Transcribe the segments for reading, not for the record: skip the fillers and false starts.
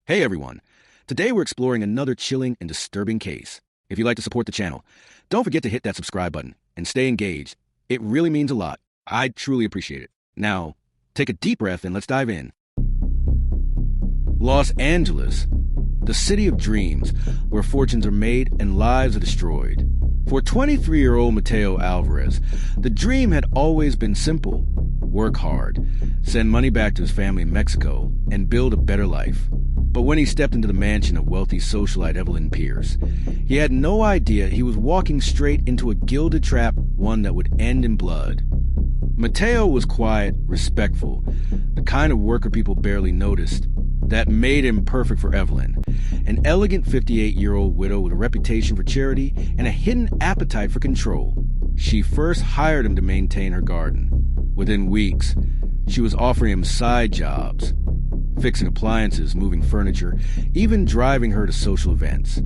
Hey everyone! Today we're exploring another chilling and disturbing case. If you'd like to support the channel, don't forget to hit that subscribe button and stay engaged. It really means a lot. I truly appreciate it. Now, take a deep breath and let's dive in. Los Angeles, the city of dreams, where fortunes are made and lives are destroyed. For 23-year-old Mateo Alvarez, the dream had always been simple. Work hard, send money back to his family in Mexico, and build a better life. But when he stepped into the mansion of wealthy socialite Evelyn Pierce, he had no idea he was walking straight into a gilded trap, one that would end in blood. Mateo was quiet, respectful, the kind of worker people barely noticed. That made him perfect for Evelyn, an elegant 58-year-old widow with a reputation for charity and a hidden appetite for control. She first hired him to maintain her garden. Within weeks, she was offering him side jobs, fixing appliances, moving furniture, even driving her to social events.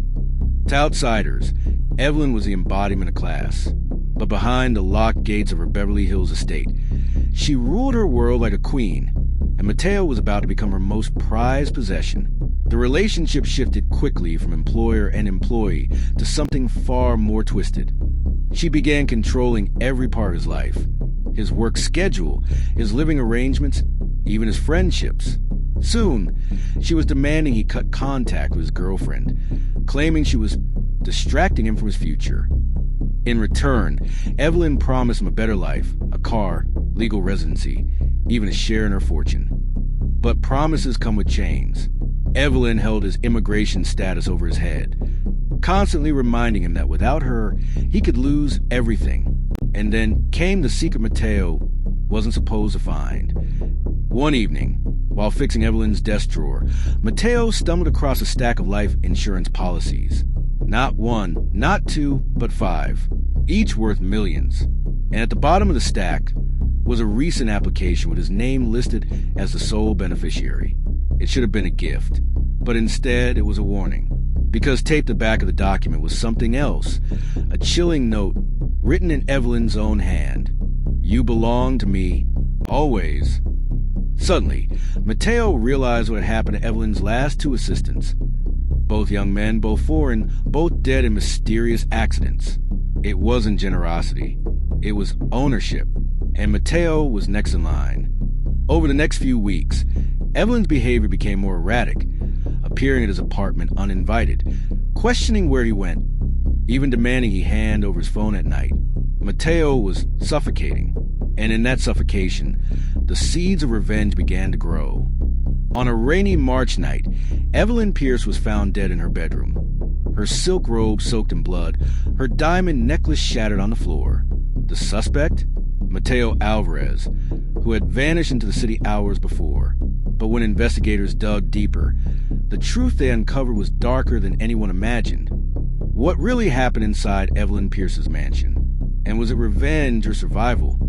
To outsiders, Evelyn was the embodiment of class. But behind the locked gates of her Beverly Hills estate, she ruled her world like a queen, and Mateo was about to become her most prized possession. The relationship shifted quickly from employer and employee to something far more twisted. She began controlling every part of his life, his work schedule, his living arrangements, even his friendships. Soon, she was demanding he cut contact with his girlfriend, claiming she was distracting him from his future. In return, Evelyn promised him a better life, a car, legal residency, even a share in her fortune. But promises come with chains. Evelyn held his immigration status over his head, constantly reminding him that without her, he could lose everything. And then came the secret Mateo wasn't supposed to find. One evening, while fixing Evelyn's desk drawer, Mateo stumbled across a stack of life insurance policies. Not one, not two, but 5, each worth millions. And at the bottom of the stack was a recent application with his name listed as the sole beneficiary. It should have been a gift, but instead it was a warning, because taped to the back of the document was something else, a chilling note written in Evelyn's own hand. "You belong to me, always." Suddenly, Mateo realized what had happened to Evelyn's last 2 assistants. Both young men, both foreign, both dead in mysterious accidents. It wasn't generosity. It was ownership. And Mateo was next in line. Over the next few weeks, Evelyn's behavior became more erratic, appearing at his apartment uninvited, questioning where he went, even demanding he hand over his phone at night. Mateo was suffocating, and in that suffocation, the seeds of revenge began to grow. On a rainy March night, Evelyn Pierce was found dead in her bedroom. Her silk robe soaked in blood, her diamond necklace shattered on the floor. The suspect? Mateo Alvarez, who had vanished into the city hours before. But when investigators dug deeper, the truth they uncovered was darker than anyone imagined. What really happened inside Evelyn Pierce's mansion? And was it revenge or survival?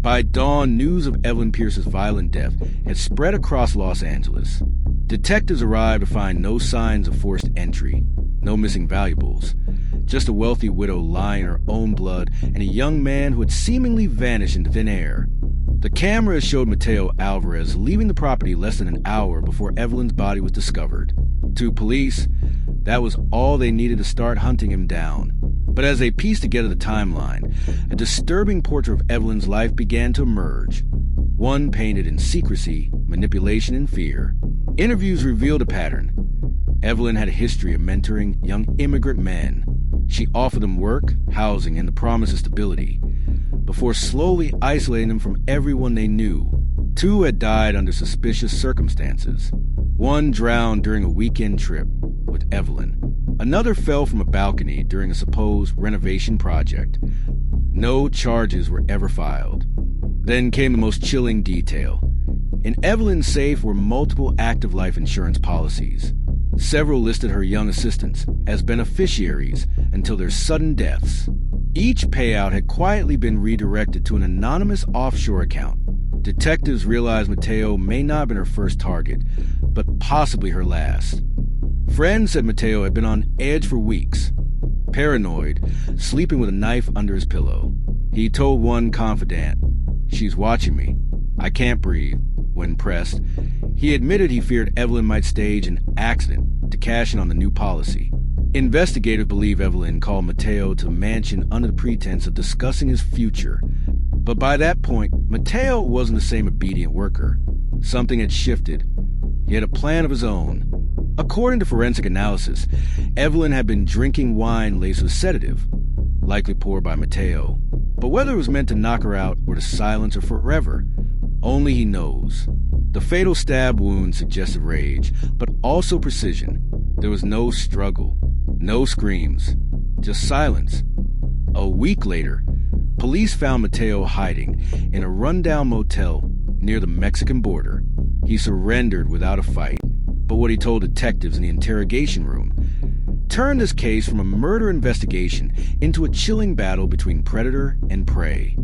By dawn, news of Evelyn Pierce's violent death had spread across Los Angeles. Detectives arrived to find no signs of forced entry, no missing valuables, just a wealthy widow lying in her own blood and a young man who had seemingly vanished into thin air. The cameras showed Mateo Alvarez leaving the property less than an hour before Evelyn's body was discovered. To police, that was all they needed to start hunting him down. But as they pieced together the timeline, a disturbing portrait of Evelyn's life began to emerge. One painted in secrecy, manipulation, and fear. Interviews revealed a pattern. Evelyn had a history of mentoring young immigrant men. She offered them work, housing, and the promise of stability, before slowly isolating them from everyone they knew. 2 had died under suspicious circumstances. One drowned during a weekend trip with Evelyn. Another fell from a balcony during a supposed renovation project. No charges were ever filed. Then came the most chilling detail. In Evelyn's safe were multiple active life insurance policies. Several listed her young assistants as beneficiaries until their sudden deaths. Each payout had quietly been redirected to an anonymous offshore account. Detectives realized Mateo may not have been her first target, but possibly her last. Friends said Mateo had been on edge for weeks, paranoid, sleeping with a knife under his pillow. He told one confidant, "She's watching me. I can't breathe." When pressed, He admitted he feared Evelyn might stage an accident to cash in on the new policy. Investigators believe Evelyn called Mateo to the mansion under the pretense of discussing his future. But by that point, Mateo wasn't the same obedient worker. Something had shifted. He had a plan of his own. According to forensic analysis, Evelyn had been drinking wine laced with sedative, likely poured by Mateo. But whether it was meant to knock her out or to silence her forever, only he knows. The fatal stab wound suggested rage, but also precision. There was no struggle, no screams, just silence. A week later, police found Mateo hiding in a rundown motel near the Mexican border. He surrendered without a fight, but what he told detectives in the interrogation room turned this case from a murder investigation into a chilling battle between predator and prey.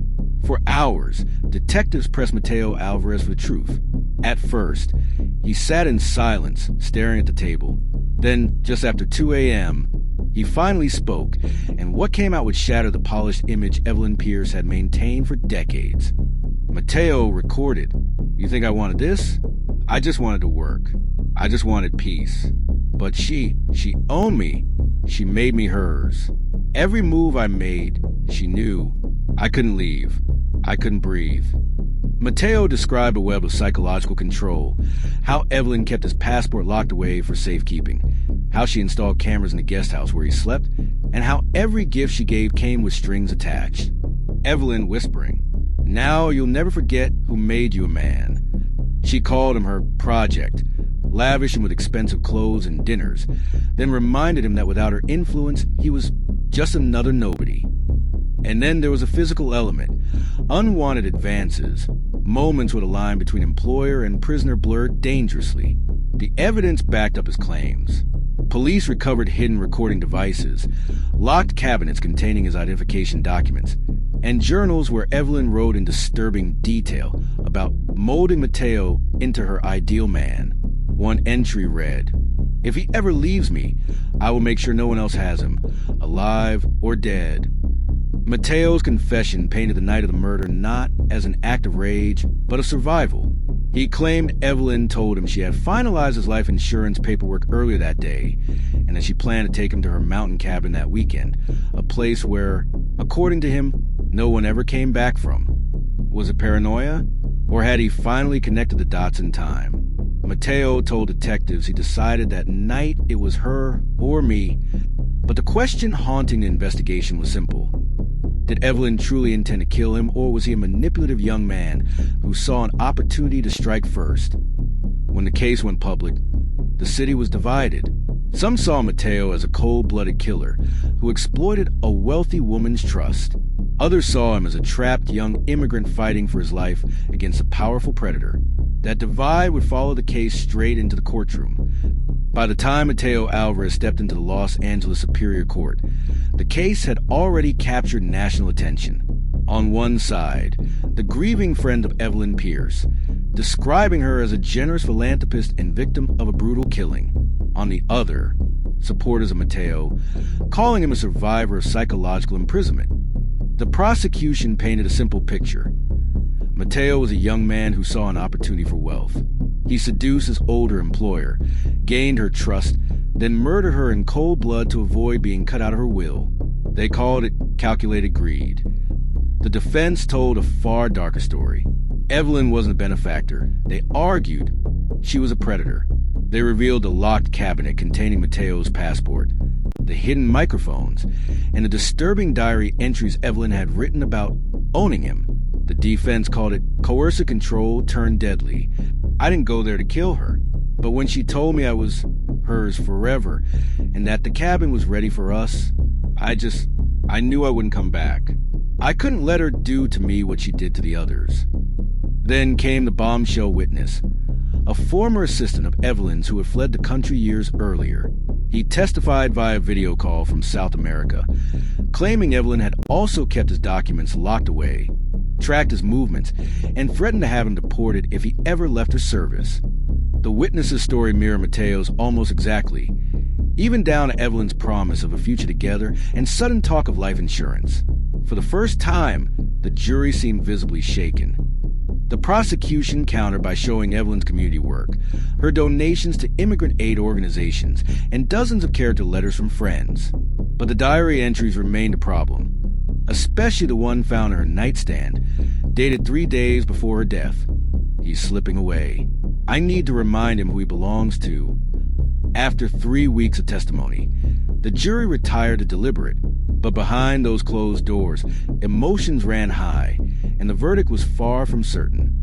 For hours, detectives pressed Mateo Alvarez for the truth. At first, he sat in silence, staring at the table. Then, just after 2 a.m., he finally spoke, and what came out would shatter the polished image Evelyn Pierce had maintained for decades. Mateo recorded, "You think I wanted this? I just wanted to work. I just wanted peace. But she owned me. She made me hers. Every move I made, she knew. I couldn't leave. I couldn't breathe." Mateo described a web of psychological control, how Evelyn kept his passport locked away for safekeeping, how she installed cameras in the guest house where he slept, and how every gift she gave came with strings attached. Evelyn whispering, "Now you'll never forget who made you a man." She called him her project, lavished him with expensive clothes and dinners, then reminded him that without her influence, he was just another nobody. And then there was a physical element, unwanted advances, moments where the line between employer and prisoner blurred dangerously. The evidence backed up his claims. Police recovered hidden recording devices, locked cabinets containing his identification documents, and journals where Evelyn wrote in disturbing detail about molding Mateo into her ideal man. One entry read, "If he ever leaves me, I will make sure no one else has him, alive or dead." Mateo's confession painted the night of the murder not as an act of rage, but of survival. He claimed Evelyn told him she had finalized his life insurance paperwork earlier that day, and that she planned to take him to her mountain cabin that weekend, a place where, according to him, no one ever came back from. Was it paranoia? Or had he finally connected the dots in time? Mateo told detectives he decided that night it was her or me, but the question haunting the investigation was simple. Did Evelyn truly intend to kill him, or was he a manipulative young man who saw an opportunity to strike first? When the case went public, the city was divided. Some saw Mateo as a cold-blooded killer who exploited a wealthy woman's trust. Others saw him as a trapped young immigrant fighting for his life against a powerful predator. That divide would follow the case straight into the courtroom. By the time Mateo Alvarez stepped into the Los Angeles Superior Court, the case had already captured national attention. On one side, the grieving friend of Evelyn Pierce, describing her as a generous philanthropist and victim of a brutal killing. On the other, supporters of Mateo, calling him a survivor of psychological imprisonment. The prosecution painted a simple picture. Mateo was a young man who saw an opportunity for wealth. He seduced his older employer, gained her trust, then murdered her in cold blood to avoid being cut out of her will. They called it calculated greed. The defense told a far darker story. Evelyn wasn't a benefactor. They argued she was a predator. They revealed the locked cabinet containing Mateo's passport, the hidden microphones, and the disturbing diary entries Evelyn had written about owning him. The defense called it coercive control turned deadly. I didn't go there to kill her, but when she told me I was hers forever and that the cabin was ready for us, I knew I wouldn't come back. I couldn't let her do to me what she did to the others. Then came the bombshell witness, a former assistant of Evelyn's who had fled the country years earlier. He testified via video call from South America, claiming Evelyn had also kept his documents locked away, tracked his movements, and threatened to have him deported if he ever left her service. The witness's story mirrored Mateo's almost exactly, even down to Evelyn's promise of a future together and sudden talk of life insurance. For the first time, the jury seemed visibly shaken. The prosecution countered by showing Evelyn's community work, her donations to immigrant aid organizations, and dozens of character letters from friends. But the diary entries remained a problem, especially the one found on her nightstand, dated 3 days before her death. He's slipping away. I need to remind him who he belongs to. After 3 weeks of testimony, the jury retired to deliberate, but behind those closed doors, emotions ran high, and the verdict was far from certain.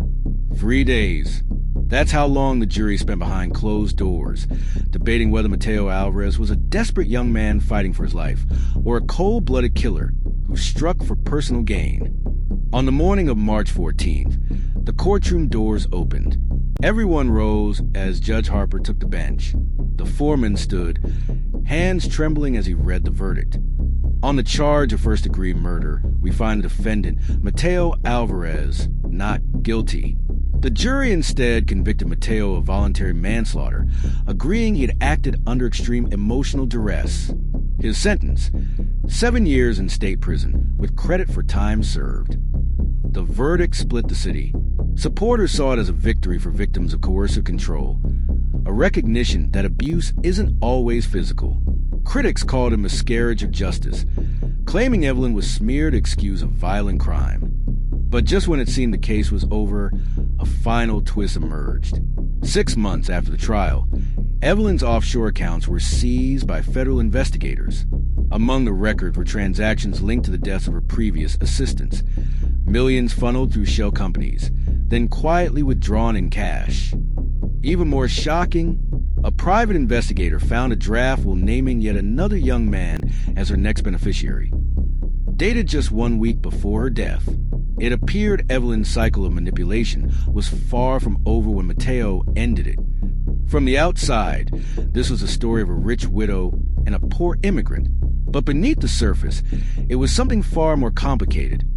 3 days. That's how long the jury spent behind closed doors, debating whether Mateo Alvarez was a desperate young man fighting for his life, or a cold-blooded killer who struck for personal gain. On the morning of March 14th, the courtroom doors opened. Everyone rose as Judge Harper took the bench. The foreman stood, hands trembling as he read the verdict. On the charge of first-degree murder, we find the defendant, Mateo Alvarez, not guilty. The jury instead convicted Mateo of voluntary manslaughter, agreeing he had acted under extreme emotional duress. His sentence, 7 years in state prison, with credit for time served. The verdict split the city. Supporters saw it as a victory for victims of coercive control, a recognition that abuse isn't always physical. Critics called it a miscarriage of justice, claiming Evelyn was smeared to excuse a violent crime. But just when it seemed the case was over, a final twist emerged. 6 months after the trial, Evelyn's offshore accounts were seized by federal investigators. Among the records were transactions linked to the deaths of her previous assistants, millions funneled through shell companies, then quietly withdrawn in cash. Even more shocking, a private investigator found a draft will naming yet another young man as her next beneficiary. Dated just 1 week before her death, it appeared Evelyn's cycle of manipulation was far from over when Mateo ended it. From the outside, this was a story of a rich widow and a poor immigrant. But beneath the surface, it was something far more complicated.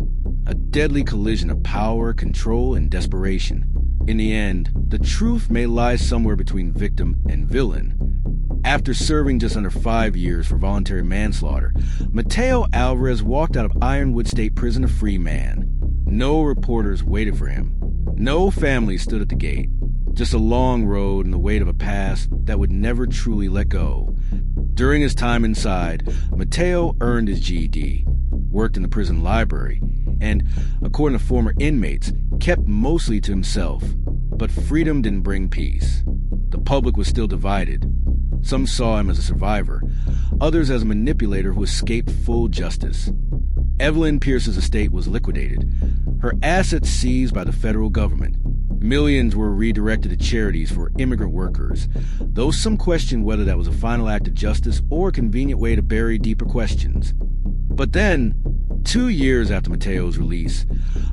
A deadly collision of power, control, and desperation. In the end, the truth may lie somewhere between victim and villain. After serving just under 5 years for voluntary manslaughter, Mateo Alvarez walked out of Ironwood State Prison a free man. No reporters waited for him. No family stood at the gate. Just a long road and the weight of a past that would never truly let go. During his time inside, Mateo earned his GED, worked in the prison library, and, according to former inmates, kept mostly to himself. But freedom didn't bring peace. The public was still divided. Some saw him as a survivor, others as a manipulator who escaped full justice. Evelyn Pierce's estate was liquidated, her assets seized by the federal government. Millions were redirected to charities for immigrant workers, though some questioned whether that was a final act of justice or a convenient way to bury deeper questions. But then, 2 years after Mateo's release,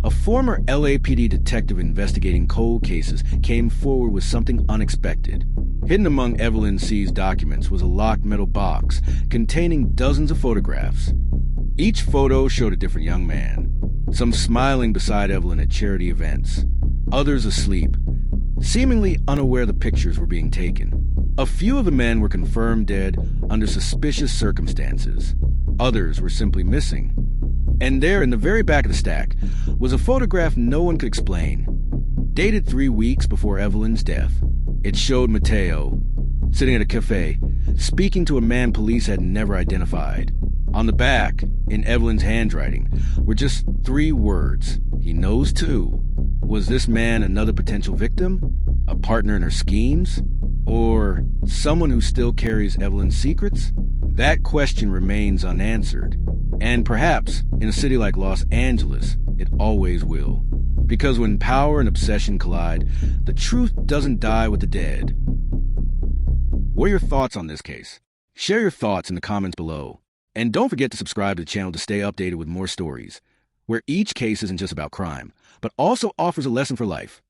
a former LAPD detective investigating cold cases came forward with something unexpected. Hidden among Evelyn's seized documents was a locked metal box containing dozens of photographs. Each photo showed a different young man, some smiling beside Evelyn at charity events, others asleep, seemingly unaware the pictures were being taken. A few of the men were confirmed dead under suspicious circumstances. Others were simply missing. And there, in the very back of the stack, was a photograph no one could explain. Dated 3 weeks before Evelyn's death, it showed Mateo, sitting at a cafe, speaking to a man police had never identified. On the back, in Evelyn's handwriting, were just 3 words. He knows too. Was this man another potential victim? A partner in her schemes? Or someone who still carries Evelyn's secrets? That question remains unanswered. And perhaps, in a city like Los Angeles, it always will. Because when power and obsession collide, the truth doesn't die with the dead. What are your thoughts on this case? Share your thoughts in the comments below. And don't forget to subscribe to the channel to stay updated with more stories, where each case isn't just about crime, but also offers a lesson for life.